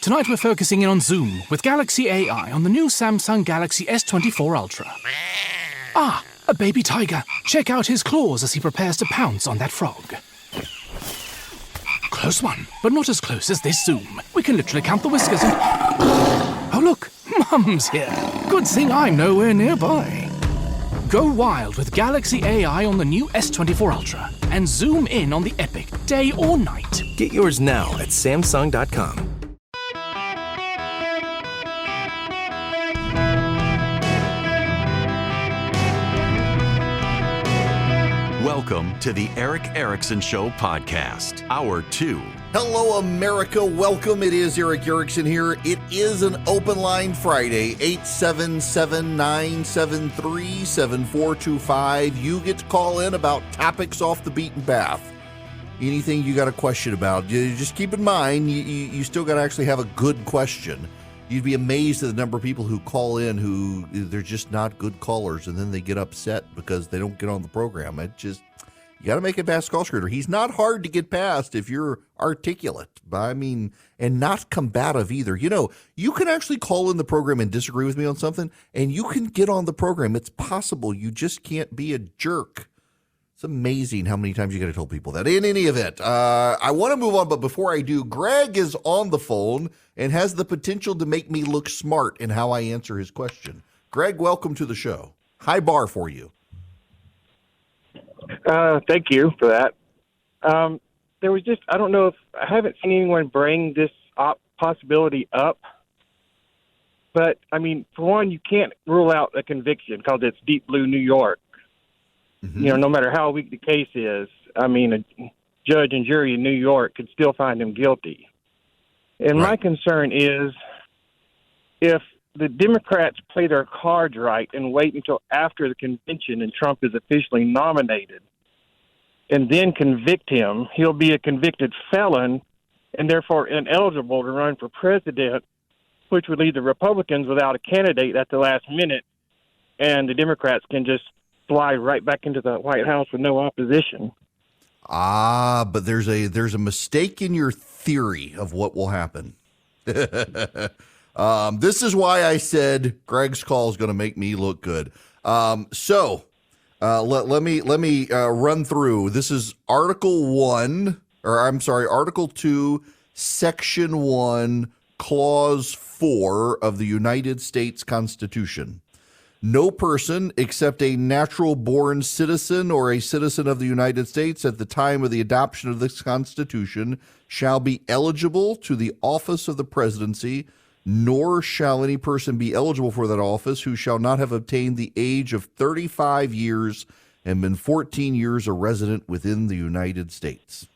Tonight we're focusing in on Zoom with Galaxy AI on the new Samsung Galaxy S24 Ultra. Ah, a baby tiger. Check out his claws as he prepares to pounce on that frog. Close one, but not as close as this Zoom. We can literally count the whiskers and... Oh look, Mum's here. Good thing I'm nowhere nearby. Go wild with Galaxy AI on the new S24 Ultra and zoom in on the epic day or night. Get yours now at Samsung.com. Welcome to the Eric Erickson Show podcast, Hour 2. Hello, America. Welcome. It is Eric Erickson here. It is an open line Friday, 877-973-7425. You get to call in about topics off the beaten path. Anything you got a question about. You just keep in mind, you still got to actually have a good question. You'd be amazed at the number of people who call in who they're just not good callers, and then they get upset because they don't get on the program. You got to make it past call screener. He's not hard to get past if you're articulate, and not combative either. You know, you can actually call in the program and disagree with me on something, and you can get on the program. It's possible. You just can't be a jerk. It's amazing how many times you got to tell people that. In any event, I want to move on, but before I do, Greg is on the phone and has the potential to make me look smart in how I answer his question. Greg, welcome to the show. High bar for you. Thank you for that. There was I don't know if I haven't seen anyone bring this possibility up, but I mean, for one, you can't rule out a conviction because it's deep blue New York. Mm-hmm. You know, no matter how weak the case is, I mean, a judge and jury in New York could still find him guilty. And my concern is if the Democrats play their cards right and wait until after the convention and Trump is officially nominated and then convict him, he'll be a convicted felon and therefore ineligible to run for president, which would leave the Republicans without a candidate at the last minute, and the Democrats can just fly right back into the White House with no opposition. But there's a mistake in your theory of what will happen. This is why I said Greg's call is going to make me look good. Let me run through. This is Article 2, Section 1, Clause 4 of the United States Constitution. No person except a natural-born citizen or a citizen of the United States at the time of the adoption of this Constitution shall be eligible to the office of the presidency, nor shall any person be eligible for that office who shall not have obtained the age of 35 years and been 14 years a resident within the United States.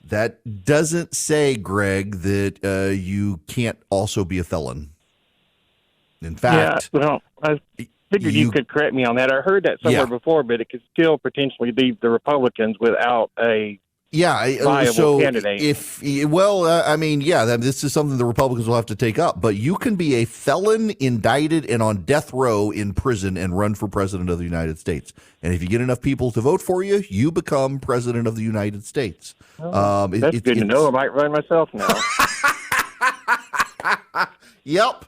That doesn't say, Greg, that you can't also be a felon. In fact, I figured you could correct me on that. I heard that somewhere before, but it could still potentially leave the Republicans without a viable candidate. This is something the Republicans will have to take up. But you can be a felon, indicted, and on death row in prison and run for president of the United States. And if you get enough people to vote for you, you become president of the United States. That's good to know. I might run myself now. Yep.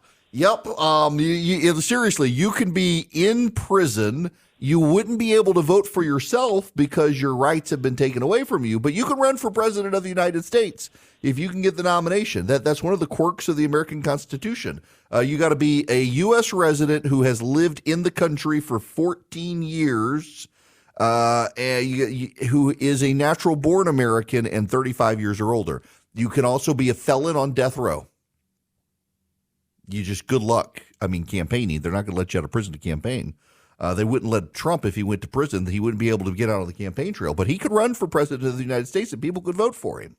Seriously, you can be in prison. You wouldn't be able to vote for yourself because your rights have been taken away from you, but you can run for president of the United States if you can get the nomination. That's one of the quirks of the American Constitution. You got to be a U.S. resident who has lived in the country for 14 years, who is a natural-born American and 35 years or older. You can also be a felon on death row. You just good luck. Campaigning. They're not going to let you out of prison to campaign. They wouldn't let Trump, if he went to prison, he wouldn't be able to get out of the campaign trail. But he could run for president of the United States and people could vote for him.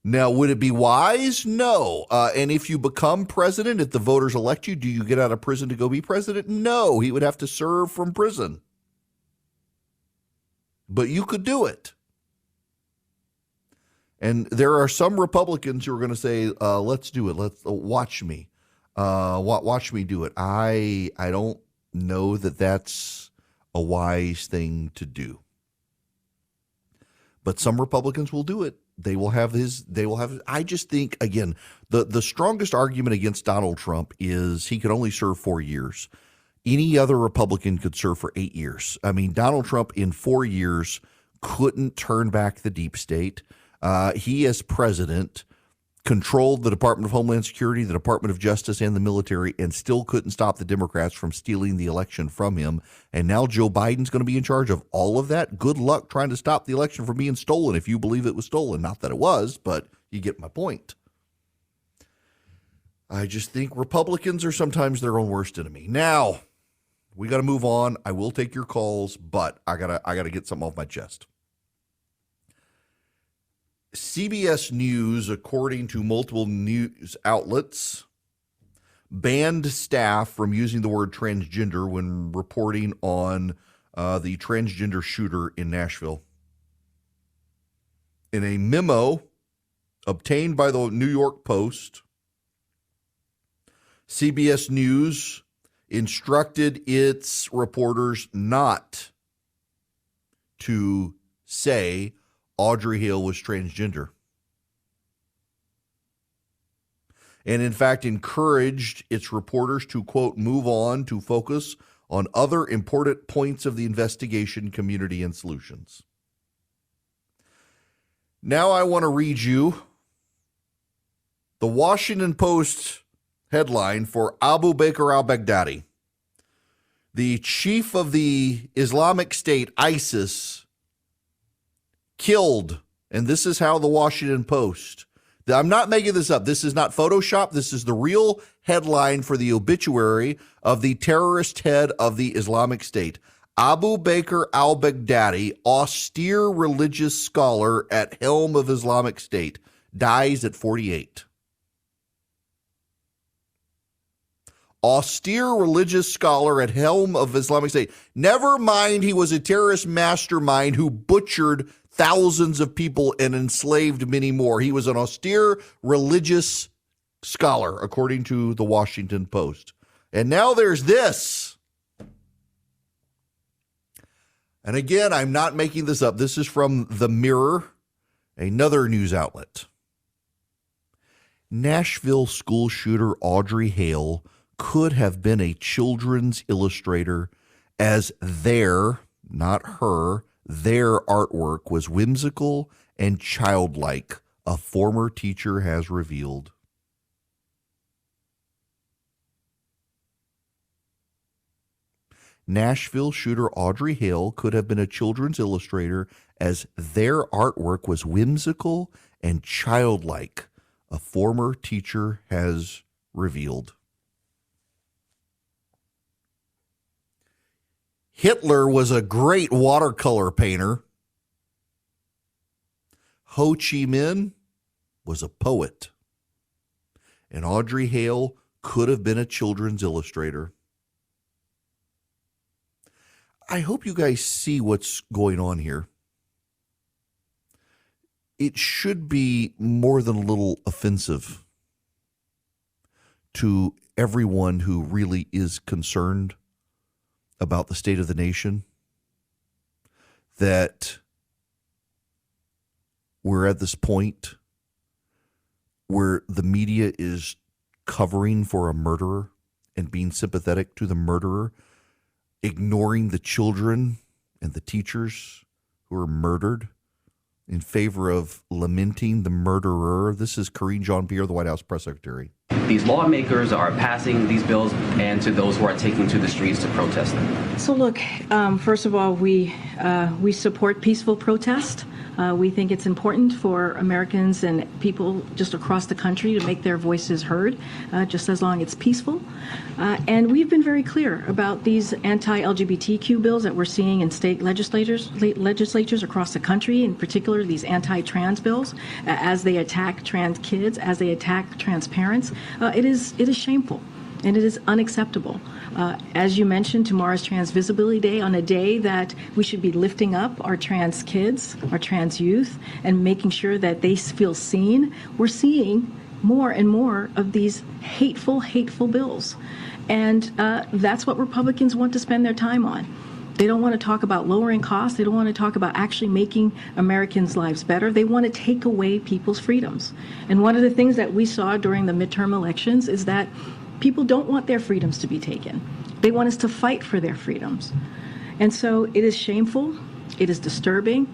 Now, would it be wise? No. And if you become president, if the voters elect you, do you get out of prison to go be president? No. He would have to serve from prison. But you could do it. And there are some Republicans who are going to say, let's do it. Let's watch me. Watch me do it. I don't know that that's a wise thing to do. But some Republicans will do it They will have I just think, again, the strongest argument against Donald Trump is he could only serve 4 years. Any other Republican could serve for 8 years. I mean, Donald Trump in 4 years couldn't turn back the deep state. He, as president, controlled the Department of Homeland Security, the Department of Justice, and the military, and still couldn't stop the Democrats from stealing the election from him. And now Joe Biden's going to be in charge of all of that. Good luck trying to stop the election from being stolen if you believe it was stolen. Not that it was, but you get my point. I just think Republicans are sometimes their own worst enemy. Now, we got to move on. I will take your calls, but I gotta get something off my chest. CBS News, according to multiple news outlets, banned staff from using the word transgender when reporting on the transgender shooter in Nashville. In a memo obtained by the New York Post, CBS News instructed its reporters not to say Audrey Hale was transgender. And in fact, encouraged its reporters to, quote, move on to focus on other important points of the investigation, community, and solutions. Now I want to read you the Washington Post headline for Abu Bakr al-Baghdadi. The chief of the Islamic State, ISIS, killed, and this is how the Washington Post, I'm not making this up. This is not Photoshop. This is the real headline for the obituary of the terrorist head of the Islamic State. Abu Bakr al-Baghdadi, austere religious scholar at helm of Islamic State, dies at 48. Austere religious scholar at helm of Islamic State. Never mind he was a terrorist mastermind who butchered thousands of people and enslaved many more. He was an austere religious scholar, according to the Washington Post. And now there's this. And again, I'm not making this up. This is from The Mirror, another news outlet. Nashville school shooter Audrey Hale could have been a children's illustrator, as their, not her, their artwork was whimsical and childlike, a former teacher has revealed. Nashville shooter Audrey Hale could have been a children's illustrator, as their artwork was whimsical and childlike, a former teacher has revealed. Hitler was a great watercolor painter. Ho Chi Minh was a poet. And Audrey Hale could have been a children's illustrator. I hope you guys see what's going on here. It should be more than a little offensive to everyone who really is concerned about the state of the nation, that we're at this point where the media is covering for a murderer and being sympathetic to the murderer, ignoring the children and the teachers who are murdered in favor of lamenting the murderer. This is Karine Jean-Pierre, the White House press secretary. These lawmakers are passing these bills, and to those who are taking to the streets to protest them. So look, first of all, we support peaceful protest. We think it's important for Americans and people just across the country to make their voices heard, just as long as it's peaceful. And we've been very clear about these anti-LGBTQ bills that we're seeing in state legislatures across the country, in particular these anti-trans bills, as they attack trans kids, as they attack trans parents. It is shameful. And it is unacceptable. As you mentioned, tomorrow's Trans Visibility Day, on a day that we should be lifting up our trans kids, our trans youth, and making sure that they feel seen. We're seeing more and more of these hateful bills. And that's what Republicans want to spend their time on. They don't want to talk about lowering costs. They don't want to talk about actually making Americans' lives better. They want to take away people's freedoms. And one of the things that we saw during the midterm elections is that people don't want their freedoms to be taken. They want us to fight for their freedoms. And so it is shameful, it is disturbing,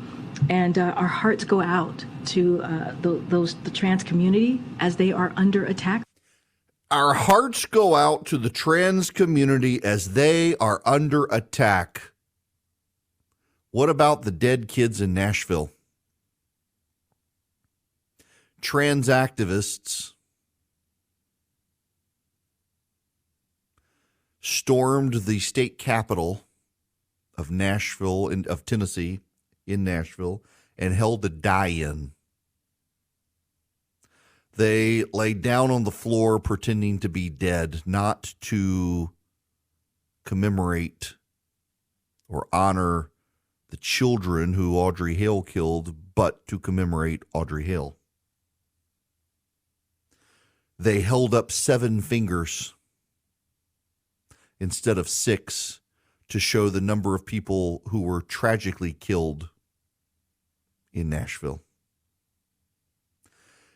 and our hearts go out to the trans community as they are under attack. Our hearts go out to the trans community as they are under attack. What about the dead kids in Nashville? Trans activists stormed the state capitol of Nashville, of Tennessee, in Nashville, and held a die-in. They laid down on the floor pretending to be dead, not to commemorate or honor the children who Audrey Hale killed, but to commemorate Audrey Hale. They held up 7 fingers instead of 6 to show the number of people who were tragically killed in Nashville.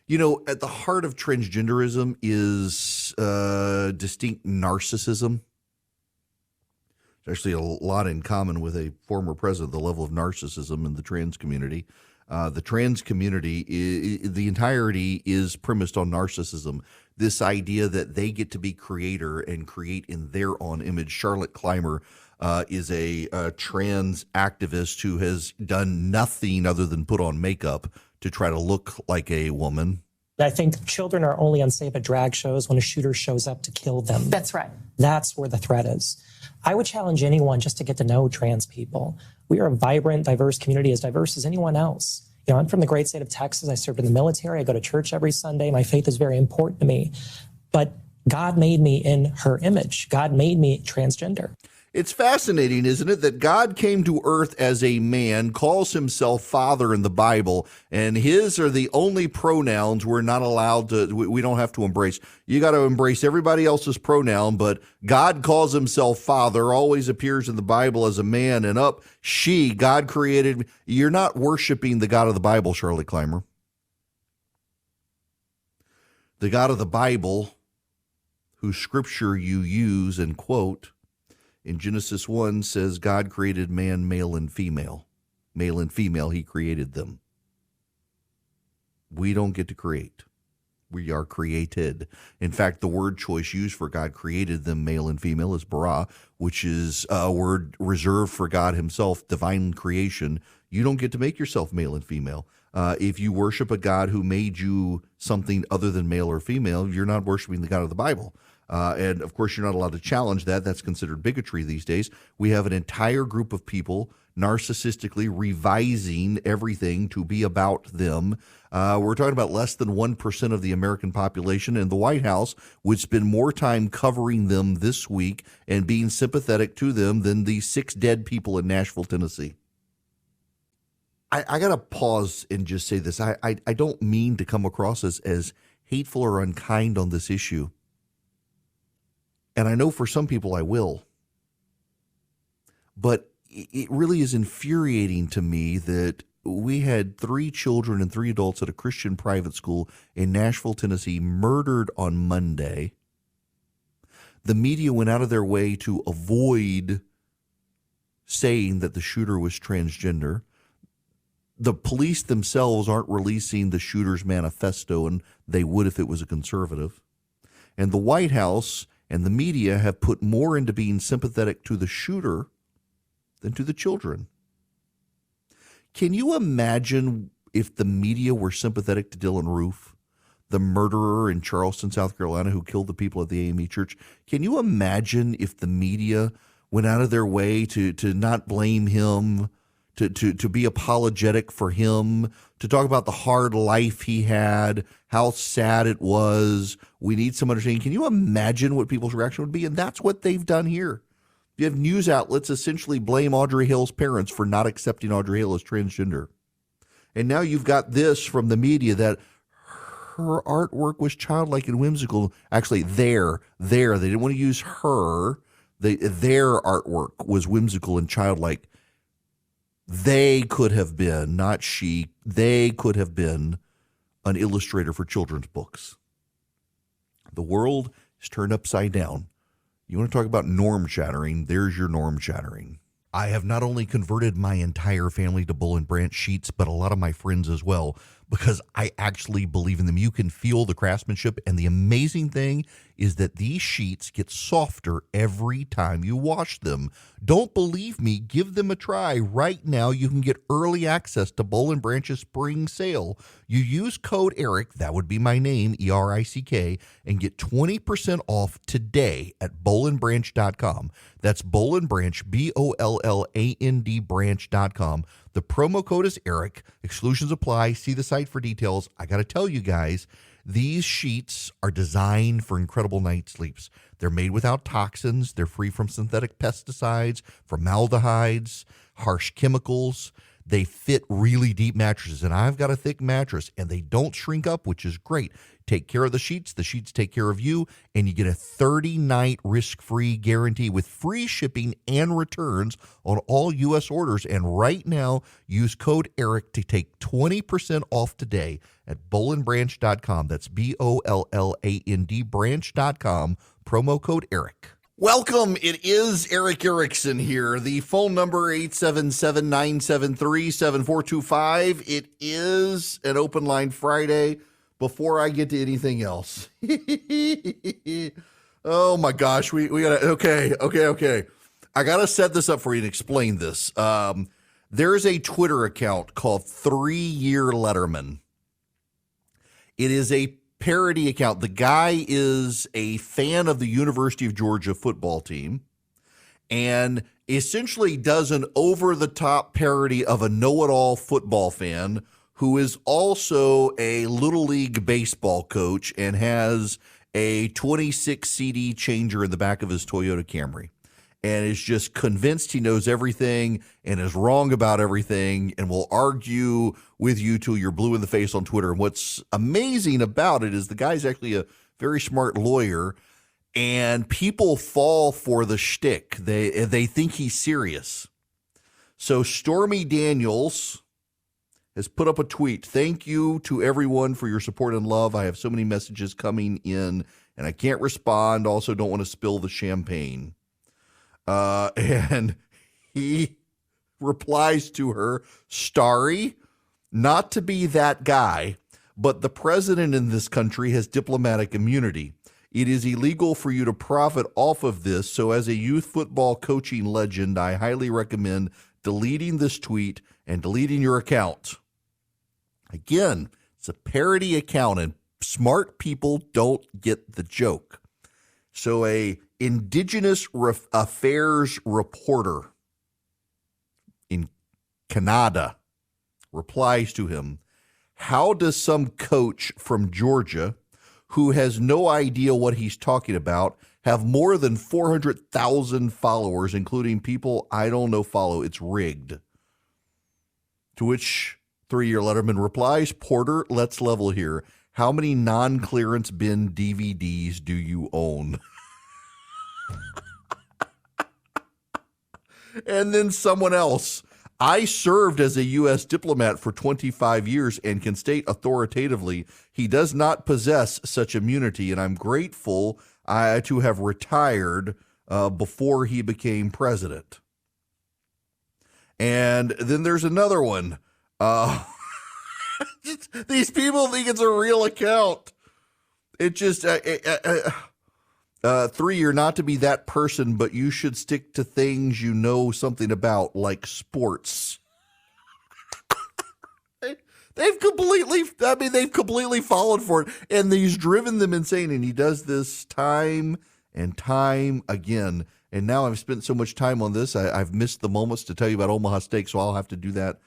You know, at the heart of transgenderism is distinct narcissism. There's actually a lot in common with a former president, the level of narcissism in the trans community. The trans community, the entirety is premised on narcissism. This idea that they get to be creator and create in their own image. Charlotte Clymer is a trans activist who has done nothing other than put on makeup to try to look like a woman. I think children are only unsafe at drag shows when a shooter shows up to kill them. That's right. That's where the threat is. I would challenge anyone just to get to know trans people. We are a vibrant, diverse community, as diverse as anyone else. You know, I'm from the great state of Texas. I served in the military. I go to church every Sunday. My faith is very important to me. But God made me in her image. God made me transgender. It's fascinating, isn't it, that God came to earth as a man, calls himself Father in the Bible, and his are the only pronouns we're not allowed to, we don't have to embrace. You got to embrace everybody else's pronoun, but God calls himself Father, always appears in the Bible as a man, and God created. You're not worshiping the God of the Bible, Charlotte Clymer. The God of the Bible, whose scripture you use and quote, in Genesis 1 says God created man, male and female. Male and female, he created them. We don't get to create. We are created. In fact, the word choice used for God created them, male and female, is bara, which is a word reserved for God himself, divine creation. You don't get to make yourself male and female. If you worship a God who made you something other than male or female, you're not worshiping the God of the Bible. And, of course, you're not allowed to challenge that. That's considered bigotry these days. We have an entire group of people narcissistically revising everything to be about them. We're talking about less than 1% of the American population, and the White House would spend more time covering them this week and being sympathetic to them than the 6 dead people in Nashville, Tennessee. I got to pause and just say this. I don't mean to come across as hateful or unkind on this issue. And I know for some people I will. But it really is infuriating to me that we had 3 children and 3 adults at a Christian private school in Nashville, Tennessee, murdered on Monday. The media went out of their way to avoid saying that the shooter was transgender. The police themselves aren't releasing the shooter's manifesto, and they would if it was a conservative. And the White House and the media have put more into being sympathetic to the shooter than to the children. Can you imagine if the media were sympathetic to Dylan Roof, the murderer in Charleston, South Carolina, who killed the people at the AME Church? Can you imagine if the media went out of their way to not blame him, to be apologetic for him, to talk about the hard life he had, how sad it was? We need some understanding. Can you imagine what people's reaction would be? And that's what they've done here. You have news outlets essentially blame Audrey Hale's parents for not accepting Audrey Hale as transgender. And now you've got this from the media that her artwork was childlike and whimsical. Actually, they didn't want to use her. their artwork was whimsical and childlike. They could have been, not she, they could have been an illustrator for children's books. The world is turned upside down. You want to talk about norm shattering? There's your norm shattering. I have not only converted my entire family to Bull and Branch sheets, but a lot of my friends as well, because I actually believe in them. You can feel the craftsmanship, and the amazing thing is that these sheets get softer every time you wash them. Don't believe me? Give them a try. Right now, you can get early access to Bull and Branch's spring sale. You use code ERIC, that would be my name, ERICK, and get 20% off today at bowlandbranch.com. That's Boll and Branch, BOLLAND branch.com. The promo code is ERIC. Exclusions apply. See the site for details. I got to tell you guys, these sheets are designed for incredible night sleeps. They're made without toxins. They're free from synthetic pesticides, formaldehydes, harsh chemicals. They fit really deep mattresses, and I've got a thick mattress, and they don't shrink up, which is great. Take care of the sheets take care of you, and you get a 30-night risk-free guarantee with free shipping and returns on all U.S. orders. And right now, use code ERIC to take 20% off today at bowlandbranch.com. That's BOLLAND branch.com, promo code ERIC. Welcome. It is Eric Erickson here. The phone number 877-973-7425. It is an open line Friday. Before I get to anything else, oh my gosh, we gotta okay. I gotta set this up for you and explain this. There's a Twitter account called 3 Year Letterman. It is a parody account. The guy is a fan of the University of Georgia football team and essentially does an over-the-top parody of a know-it-all football fan who is also a Little League baseball coach and has a 26 CD changer in the back of his Toyota Camry and is just convinced he knows everything and is wrong about everything and will argue with you till you're blue in the face on Twitter. And what's amazing about it is the guy's actually a very smart lawyer, and people fall for the shtick. They think he's serious. So Stormy Daniels has put up a tweet. Thank you to everyone for your support and love. I have so many messages coming in, and I can't respond. Also, don't want to spill the champagne. And he replies to her, Starry, not to be that guy, but the president in this country has diplomatic immunity. It is illegal for you to profit off of this. So as a youth football coaching legend, I highly recommend deleting this tweet and deleting your account. Again, it's a parody account, and smart people don't get the joke. So a Indigenous affairs reporter in Canada replies to him, how does some coach from Georgia who has no idea what he's talking about have more than 400,000 followers, including people I don't know follow? It's rigged. To which 3 Year Letterman replies, Porter, let's level here. How many non-clearance bin DVDs do you own? And then someone else. I served as a U.S. diplomat for 25 years and can state authoritatively he does not possess such immunity, and I'm grateful to have retired before he became president. And then there's another one. These people think it's a real account. It just 3 Year, not to be that person, but you should stick to things you know something about, like sports. They've completely followed for it, and he's driven them insane. And he does this time and time again. And now I've spent so much time on this, I've missed the moments to tell you about Omaha Steak, so I'll have to do that.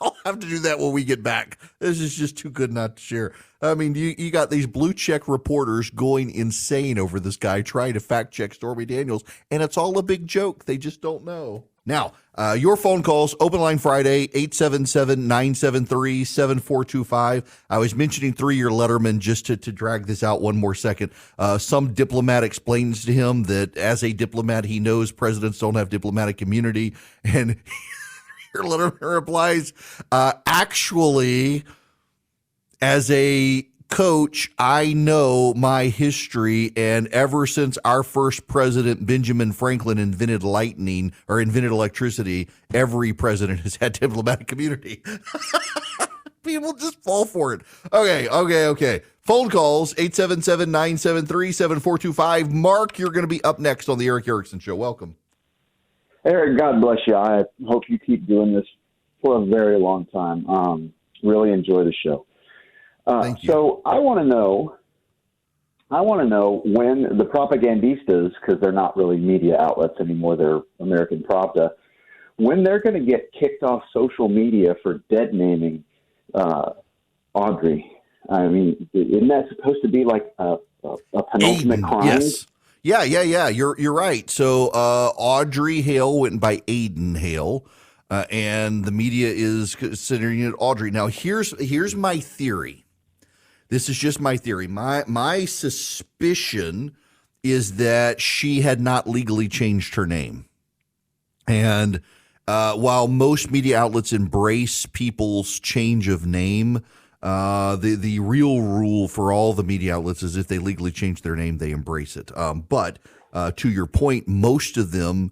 I'll have to do that when we get back. This is just too good not to share. I mean, you got these blue check reporters going insane over this guy trying to fact check Stormy Daniels, and it's all a big joke. They just don't know. Now, your phone calls, Open Line Friday, 877-973-7425. I was mentioning 3-year Letterman just to drag this out one more second. Some diplomat explains to him that as a diplomat, he knows presidents don't have diplomatic immunity. And your Letterman replies, actually, as a coach, I know my history, and ever since our first president, Benjamin Franklin, invented electricity, every president has had diplomatic immunity. People just fall for it. Okay. Phone calls, 877-973-7425. Mark, you're going to be up next on the Eric Erickson Show. Welcome. Eric, God bless you. I hope you keep doing this for a very long time. Really enjoy the show. Thank you. So I want to know when the propagandistas, because they're not really media outlets anymore, they're American Pravda, when they're going to get kicked off social media for dead naming Audrey. I mean, isn't that supposed to be like a penultimate crime? Yes. Yeah. You're right. So Audrey Hale went by Aiden Hale, and the media is considering it Audrey. Now, here's my theory. This is just my theory. My suspicion is that she had not legally changed her name. And while most media outlets embrace people's change of name, the real rule for all the media outlets is if they legally change their name, they embrace it. But to your point, most of them,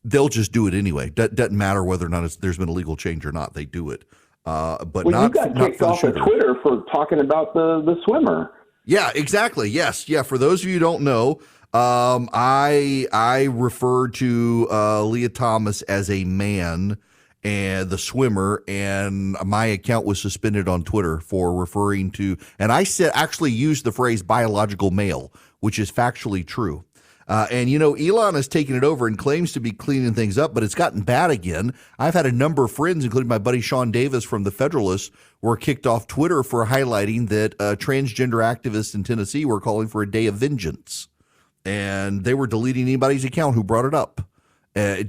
they'll just do it anyway. Doesn't matter whether or not there's been a legal change or not. They do it. But you not got kicked off of Twitter for talking about the swimmer. Yeah, exactly. Yes. Yeah. For those of you who don't know, I refer to Leah Thomas as a man and the swimmer, and my account was suspended on Twitter for referring to, and I actually used the phrase biological male, which is factually true. And, Elon has taken it over and claims to be cleaning things up, but it's gotten bad again. I've had a number of friends, including my buddy Sean Davis from The Federalist, were kicked off Twitter for highlighting that transgender activists in Tennessee were calling for a day of vengeance. And they were deleting anybody's account who brought it up. I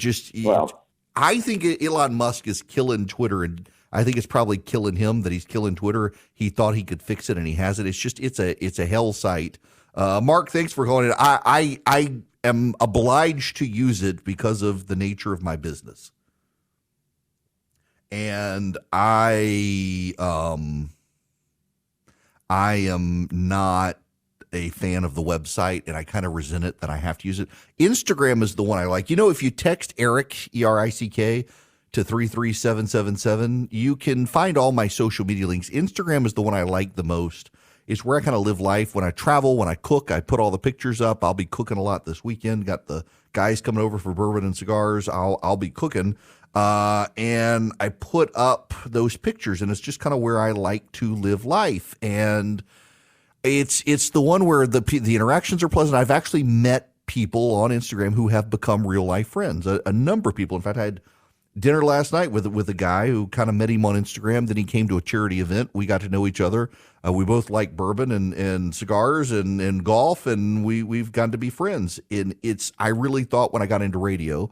think Elon Musk is killing Twitter, and I think it's probably killing him that he's killing Twitter. He thought he could fix it, and he hasn't. It's a hell site. Mark, thanks for calling it. I am obliged to use it because of the nature of my business. And I am not a fan of the website, and I kind of resent it that I have to use it. Instagram is the one I like. If you text Eric, E-R-I-C-K, to 33777, you can find all my social media links. Instagram is the one I like the most. It's where I kind of live life. When I travel, when I cook, I put all the pictures up. I'll be cooking a lot this weekend. Got the guys coming over for bourbon and cigars. I'll be cooking. And I put up those pictures, and it's just kind of where I like to live life. And it's the one where the interactions are pleasant. I've actually met people on Instagram who have become real life friends. A number of people. In fact, I had dinner last night with a guy who kind of met him on Instagram. Then he came to a charity event. We got to know each other. We both like bourbon and cigars and golf, and we've gotten to be friends. And I really thought when I got into radio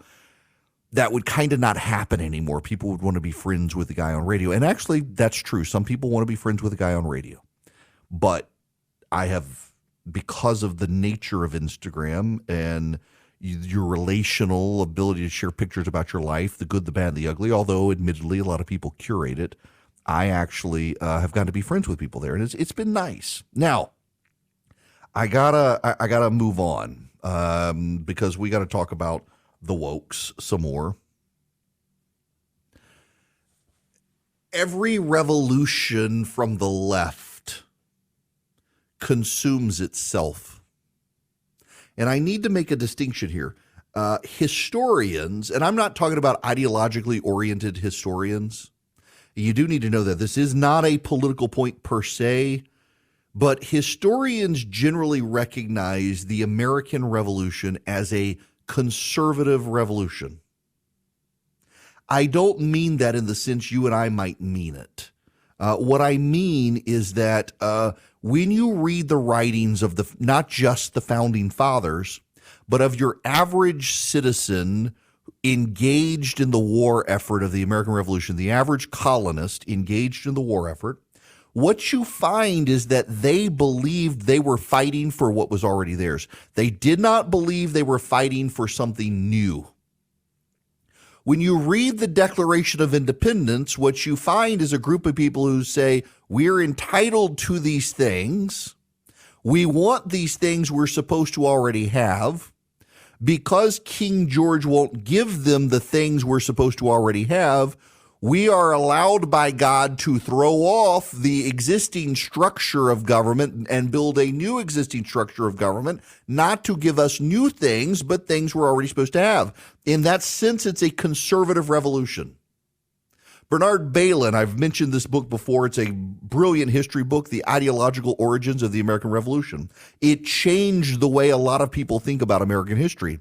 that would kind of not happen anymore. People would want to be friends with the guy on radio. And actually, that's true. Some people want to be friends with a guy on radio. But I have, because of the nature of Instagram and your relational ability to share pictures about your life, the good, the bad, the ugly, although admittedly a lot of people curate it, I actually have gotten to be friends with people there, and it's been nice. Now, I gotta move on because we got to talk about the wokes some more. Every revolution from the left consumes itself. And I need to make a distinction here. Historians, and I'm not talking about ideologically oriented historians. You do need to know that this is not a political point per se, but historians generally recognize the American Revolution as a conservative revolution. I don't mean that in the sense you and I might mean it. What I mean is that when you read the writings of not just the founding fathers, but of your average citizen engaged in the war effort of the American Revolution, the average colonist engaged in the war effort, what you find is that they believed they were fighting for what was already theirs. They did not believe they were fighting for something new. When you read the Declaration of Independence, what you find is a group of people who say, we're entitled to these things. We want these things we're supposed to already have. Because King George won't give them the things we're supposed to already have, we are allowed by God to throw off the existing structure of government and build a new existing structure of government, not to give us new things, but things we're already supposed to have. In that sense, it's a conservative revolution. Bernard Bailyn, I've mentioned this book before. It's a brilliant history book, The Ideological Origins of the American Revolution. It changed the way a lot of people think about American history.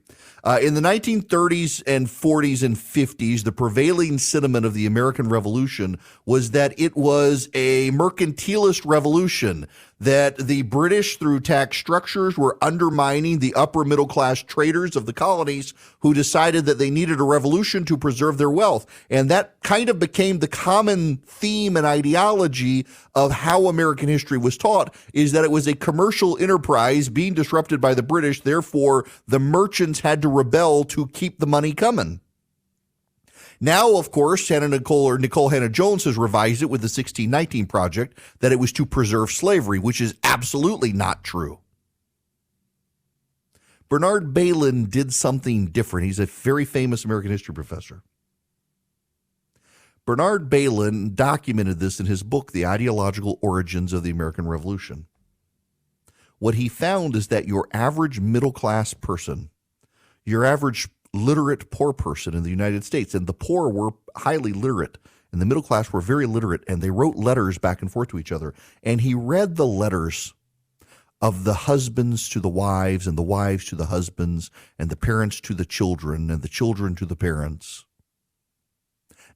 In the 1930s and 40s and 50s, the prevailing sentiment of the American Revolution was that it was a mercantilist revolution, that the British, through tax structures, were undermining the upper middle class traders of the colonies who decided that they needed a revolution to preserve their wealth. And that kind of became the common theme and ideology of how American history was taught, is that it was a commercial enterprise being disrupted by the British. Therefore, the merchants had to rebel to keep the money coming. Now, of course, Nicole Hannah-Jones has revised it with the 1619 Project, that it was to preserve slavery, which is absolutely not true. Bernard Bailyn did something different. He's a very famous American history professor. Bernard Bailyn documented this in his book, The Ideological Origins of the American Revolution. What he found is that your average middle-class person, your average literate poor person in the United States, and the poor were highly literate, and the middle class were very literate, and they wrote letters back and forth to each other. And he read the letters of the husbands to the wives, and the wives to the husbands, and the parents to the children, and the children to the parents.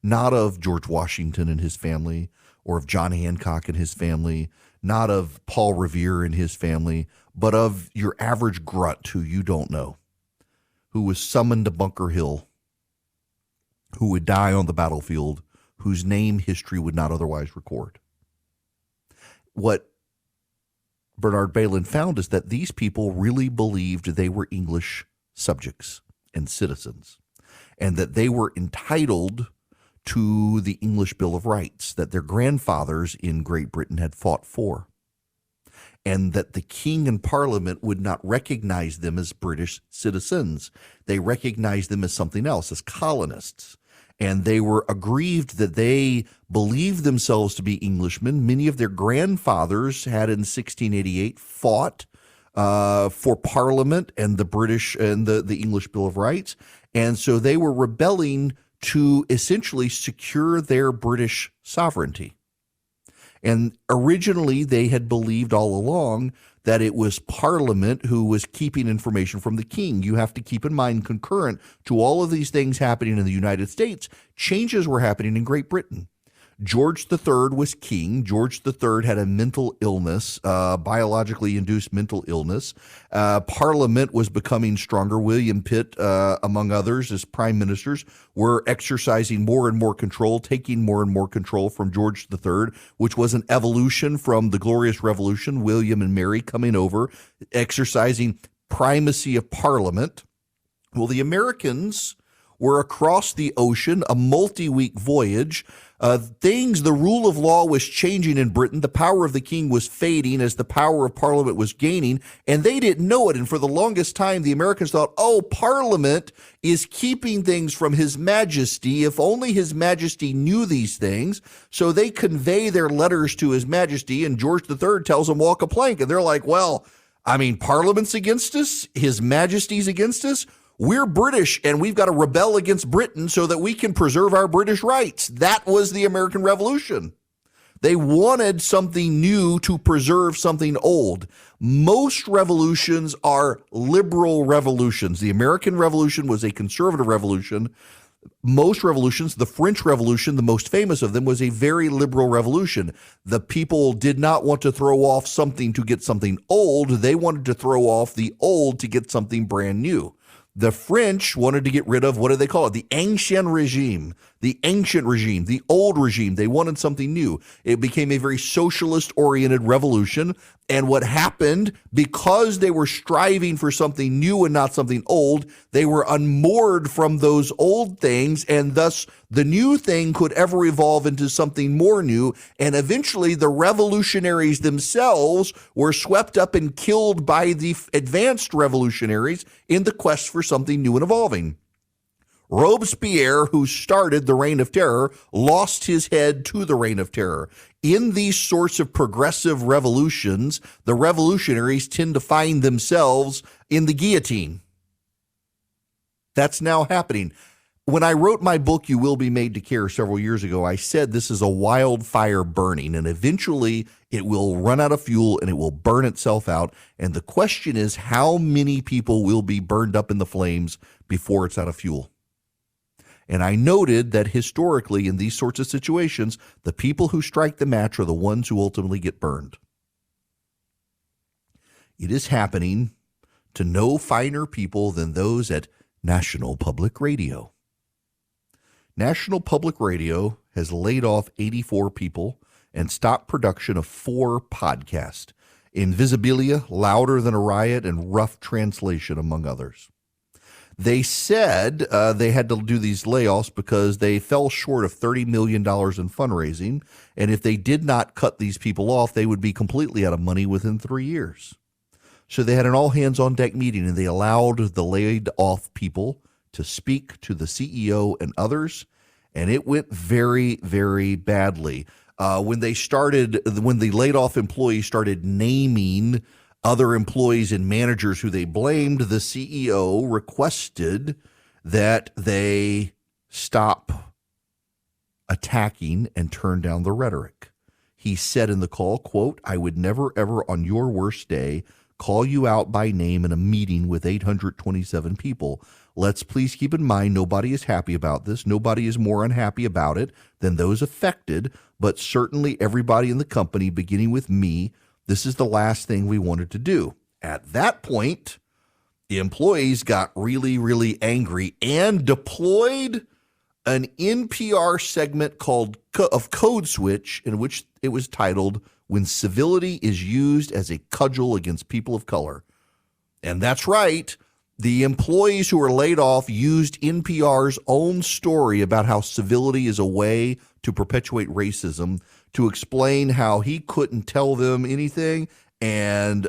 Not of George Washington and his family, or of John Hancock and his family, not of Paul Revere and his family, but of your average grunt who you don't know, who was summoned to Bunker Hill, who would die on the battlefield, whose name history would not otherwise record. What Bernard Bailyn found is that these people really believed they were English subjects and citizens, and that they were entitled to the English Bill of Rights that their grandfathers in Great Britain had fought for, and that the king and parliament would not recognize them as British citizens. They recognized them as something else, as colonists. And they were aggrieved that they believed themselves to be Englishmen. Many of their grandfathers had in 1688 fought for Parliament and the British and the English Bill of Rights. And so they were rebelling to essentially secure their British sovereignty. And originally they had believed all along that it was Parliament who was keeping information from the king. You have to keep in mind, concurrent to all of these things happening in the United States, changes were happening in Great Britain. George III was king. George III had a mental illness, biologically induced mental illness. Parliament was becoming stronger. William Pitt, among others, as prime ministers, were exercising more and more control, taking more and more control from George III, which was an evolution from the Glorious Revolution, William and Mary coming over, exercising primacy of Parliament. Well, the Americans were across the ocean, a multi-week voyage. The rule of law was changing in Britain. The power of the king was fading as the power of Parliament was gaining, and they didn't know it. And for the longest time, the Americans thought, oh, Parliament is keeping things from His Majesty. If only His Majesty knew these things. So they convey their letters to His Majesty, and George III tells them walk a plank. And they're like, well, I mean, Parliament's against us. His Majesty's against us. We're British, and we've got to rebel against Britain so that we can preserve our British rights. That was the American Revolution. They wanted something new to preserve something old. Most revolutions are liberal revolutions. The American Revolution was a conservative revolution. Most revolutions, the French Revolution, the most famous of them, was a very liberal revolution. The people did not want to throw off something to get something old. They wanted to throw off the old to get something brand new. The French wanted to get rid of, what do they call it? The ancien regime, the ancient regime, the old regime. They wanted something new. It became a very socialist-oriented revolution. And what happened, because they were striving for something new and not something old, they were unmoored from those old things, and thus the new thing could ever evolve into something more new. And eventually the revolutionaries themselves were swept up and killed by the advanced revolutionaries in the quest for something new and evolving. Robespierre, who started the Reign of Terror, lost his head to the Reign of Terror. In these sorts of progressive revolutions, the revolutionaries tend to find themselves in the guillotine. That's now happening. When I wrote my book, You Will Be Made to Care, several years ago, I said this is a wildfire burning, and eventually it will run out of fuel and it will burn itself out. And the question is, how many people will be burned up in the flames before it's out of fuel? And I noted that historically, in these sorts of situations, the people who strike the match are the ones who ultimately get burned. It is happening to no finer people than those at National Public Radio. National Public Radio has laid off 84 people and stopped production of 4 podcasts, Invisibilia, Louder Than a Riot, and Rough Translation, among others. They said they had to do these layoffs because they fell short of $30 million in fundraising, and if they did not cut these people off, they would be completely out of money within 3 years. So they had an all-hands-on-deck meeting, and they allowed the laid-off people to speak to the CEO and others, and it went very, very badly. When the laid-off employees started naming other employees and managers who they blamed, the CEO requested that they stop attacking and turn down the rhetoric. He said in the call, quote, "I would never, ever on your worst day call you out by name in a meeting with 827 people. Let's please keep in mind nobody is happy about this. Nobody is more unhappy about it than those affected, but certainly everybody in the company, beginning with me. This is the last thing we wanted to do." At that point, the employees got really, really angry and deployed an NPR segment of Code Switch, in which it was titled, "When Civility is Used as a Cudgel Against People of Color." And that's right. The employees who were laid off used NPR's own story about how civility is a way to perpetuate racism to explain how he couldn't tell them anything, and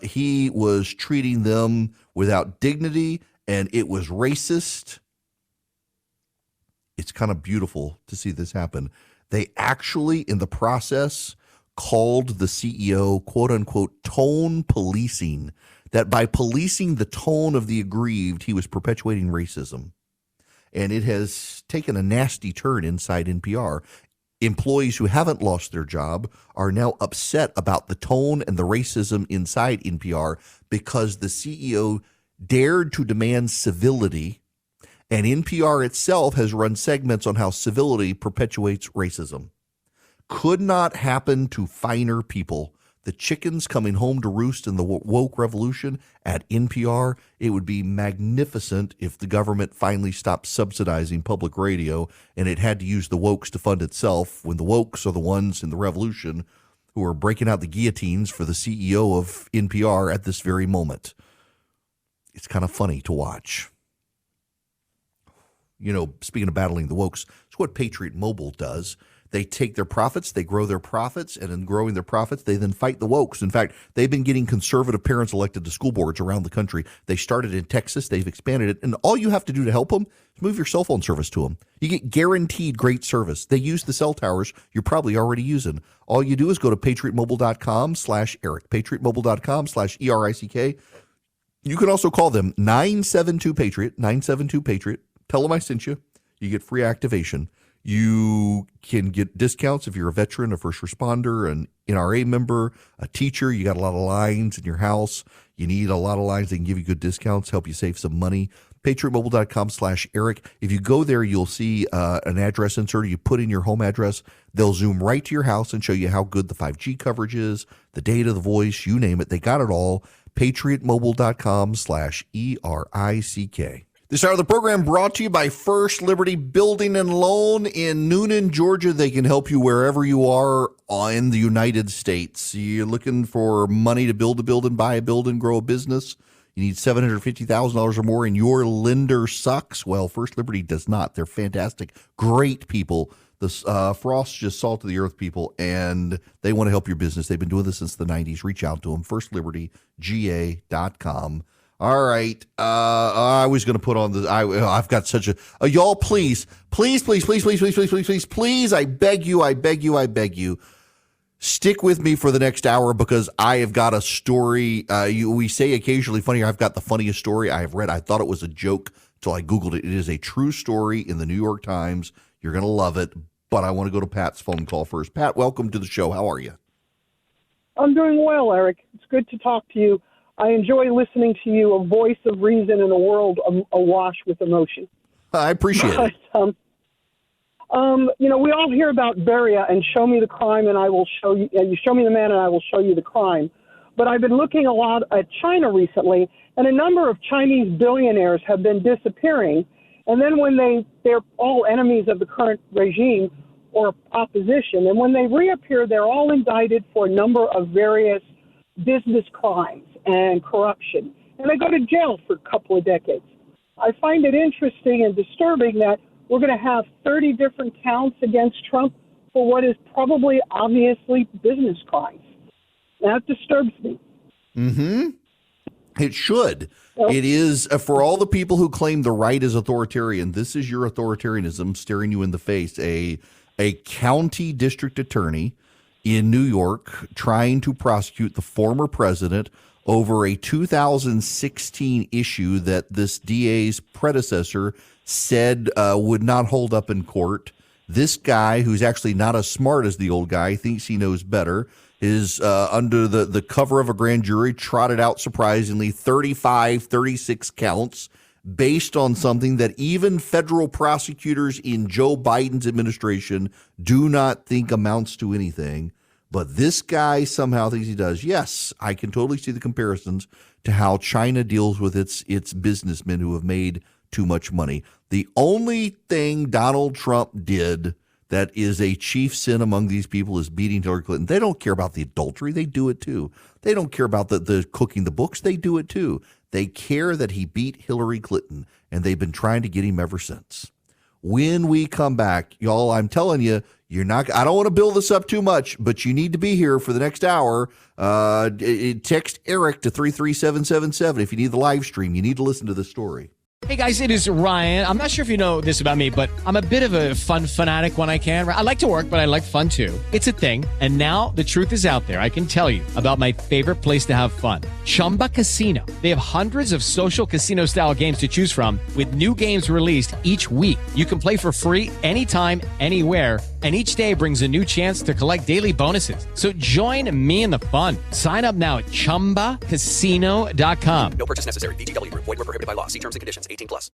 he was treating them without dignity, and it was racist. It's kind of beautiful to see this happen. They actually, in the process, called the CEO, quote unquote, tone policing, that by policing the tone of the aggrieved, he was perpetuating racism. And it has taken a nasty turn inside NPR. Employees who haven't lost their job are now upset about the tone and the racism inside NPR because the CEO dared to demand civility, and NPR itself has run segments on how civility perpetuates racism. Could not happen to finer people. The chickens coming home to roost in the woke revolution at NPR. It would be magnificent if the government finally stopped subsidizing public radio and it had to use the wokes to fund itself, when the wokes are the ones in the revolution who are breaking out the guillotines for the CEO of NPR at this very moment. It's kind of funny to watch. You know, speaking of battling the wokes, it's what Patriot Mobile does. They take their profits, they grow their profits, and in growing their profits, they then fight the wokes. In fact, they've been getting conservative parents elected to school boards around the country. They started in Texas, they've expanded it, and all you have to do to help them is move your cell phone service to them. You get guaranteed great service. They use the cell towers you're probably already using. All you do is go to patriotmobile.com/Eric, patriotmobile.com/ERICK. You can also call them 972-PATRIOT, 972-PATRIOT. Tell them I sent you. You get free activation. You can get discounts if you're a veteran, a first responder, an NRA member, a teacher. You got a lot of lines in your house. You need a lot of lines. They can give you good discounts, help you save some money. PatriotMobile.com/Eric. If you go there, you'll see an address insert. You put in your home address. They'll zoom right to your house and show you how good the 5G coverage is, the data, the voice, you name it. They got it all. patriotmobile.com/ERICK. This hour of the program brought to you by First Liberty Building and Loan in Noonan, Georgia. They can help you wherever you are in the United States. You're looking for money to build a building, buy a building, grow a business. You need $750,000 or more and your lender sucks. Well, First Liberty does not. They're fantastic, great people. The Frost just salt of the earth people, and they want to help your business. They've been doing this since the 90s. Reach out to them, firstlibertyga.com. All right. I was going to put on the, I've got such a, y'all, please, I beg you, stick with me for the next hour because I have got a story. We say occasionally funny. I've got the funniest story I have read. I thought it was a joke until I Googled it. It is a true story in the New York Times. You're going to love it, but I want to go to Pat's phone call first. Pat, welcome to the show. How are you? I'm doing well, Eric. It's good to talk to you. I enjoy listening to you, a voice of reason in a world awash with emotion. I appreciate it. We all hear about Beria and show me the crime and I will show you, you show me the man and I will show you the crime. But I've been looking a lot at China recently, and a number of Chinese billionaires have been disappearing. And then when they're all enemies of the current regime or opposition, and when they reappear, they're all indicted for a number of various business crimes and corruption, and they go to jail for a couple of decades. I find it interesting and disturbing that we're going to have 30 different counts against Trump for what is probably obviously business crimes. That disturbs me. Mm-hmm. It should. It is for all the people who claim the right is authoritarian. This is your authoritarianism staring you in the face. A county district attorney in New York trying to prosecute the former president over a 2016 issue that this DA's predecessor said would not hold up in court. This guy, who's actually not as smart as the old guy, thinks he knows better, is under the cover of a grand jury, trotted out surprisingly 36 counts based on something that even federal prosecutors in Joe Biden's administration do not think amounts to anything. But this guy somehow thinks he does. Yes, I can totally see the comparisons to how China deals with its businessmen who have made too much money. The only thing Donald Trump did that is a chief sin among these people is beating Hillary Clinton. They don't care about the adultery. They do it too. They don't care about the cooking the books. They do it too. They care that he beat Hillary Clinton, and they've been trying to get him ever since. When we come back, y'all, I'm telling you, I don't want to build this up too much, but you need to be here for the next hour. Text Eric to 33777 if you need the live stream. You need to listen to this story. Hey guys, it is Ryan. I'm not sure if you know this about me, but I'm a bit of a fun fanatic when I can. I like to work, but I like fun too. It's a thing. And now the truth is out there. I can tell you about my favorite place to have fun. Chumba Casino. They have hundreds of social casino style games to choose from with new games released each week. You can play for free anytime, anywhere. And each day brings a new chance to collect daily bonuses. So join me in the fun. Sign up now at ChumbaCasino.com. No purchase necessary. VGW Group. Void where prohibited by law. See terms and conditions. 18+.